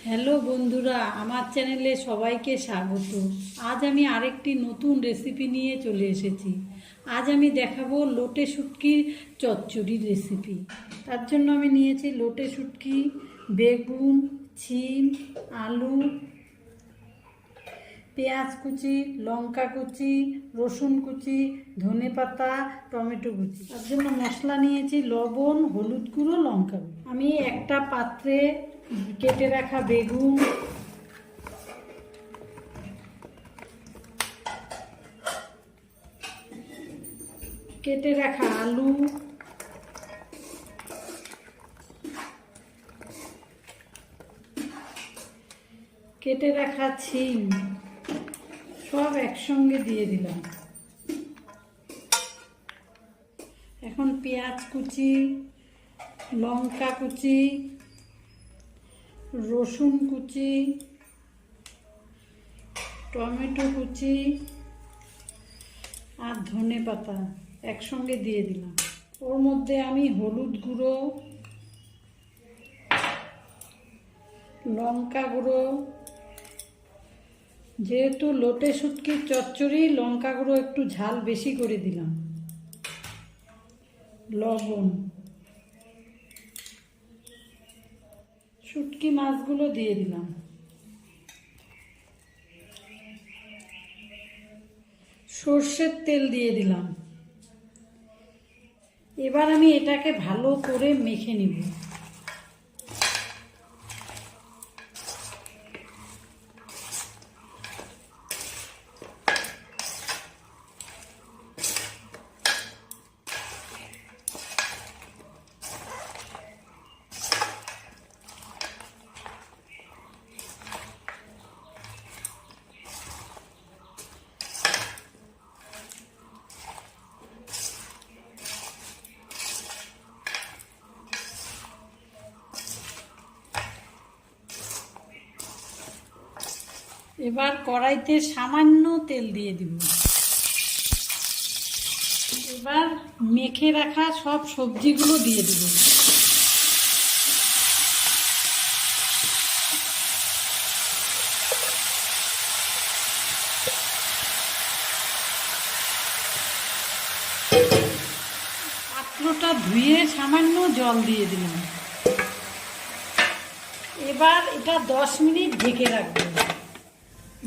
Hello বন্ধুরা, আমার চ্যানেলে সবাইকে স্বাগত। আজ আমি আরেকটি নতুন রেসিপি নিয়ে চলে এসেছি। আজ আমি দেখাবো লোটে শুটকির চচ্চড়ির রেসিপি। তার জন্য আমি নিয়েছি লোটে শুটকি, বেগুন, শিম, আলু, পেঁয়াজ কুচি, লঙ্কা কুচি, রসুন কুচি, ধনেপাতা, টমেটো কুচি। তার জন্য মশলা নিয়েছি লবণ, হলুদ গুঁড়ো, লঙ্কা গুঁড়ো। আমি একটা পাত্রে কেটে রাখা বেগুন, কেটে রাখা আলু, কেটে রাখা শিম সব একসঙ্গে দিয়ে দিলাম। এখন পেঁয়াজ কুচি, লঙ্কা কুচি, রসুন কুচি, টমেটো কুচি আর ধনেপাতা একসঙ্গে দিয়ে দিলাম। ওর মধ্যে আমি হলুদ গুঁড়ো, লঙ্কা গুঁড়ো, যেহেতু লোটে শুটকির চচ্চড়ি লঙ্কা গুঁড়ো একটু ঝাল বেশি করে দিলাম, লবণ, শুটকি মাছগুলো দিয়ে দিলাম, সর্ষের তেল দিয়ে দিলাম। এবার আমি এটাকে ভালো করে মেখে নিব। এবার কড়াইতে সামান্য তেল দিয়ে দিব। এবার মেখে রাখা সব সবজিগুলো দিয়ে দিব। পাত্রটা ধুয়ে সামান্য জল দিয়ে দিলাম। এবার এটা 10 মিনিট ঢেকে রাখবো।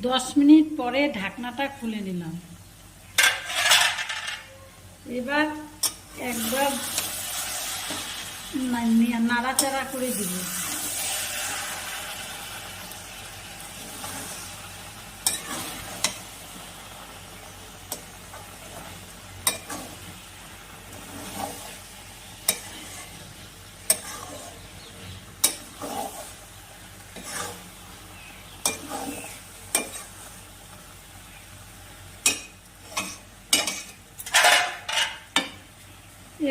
10 মিনিট পরে ঢাকনাটা খুলে নিলাম। এবার একবার নাড়াচাড়া করে দিব।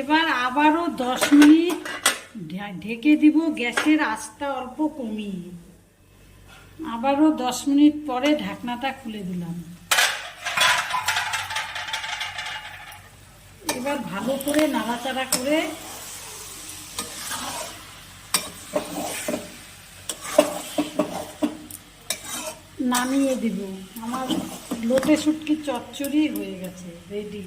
এবার আবারও 10 মিনিট ঢেকে দিব, গ্যাসের আঁচটা অল্প কমিয়ে। আবারও 10 মিনিট পরে ঢাকনাটা খুলে দিলাম। এবার ভালো করে নাড়াচাড়া করে নামিয়ে দিব। আমার লোটে শুটকি চচ্চড়ি হয়ে গেছে, রেডি।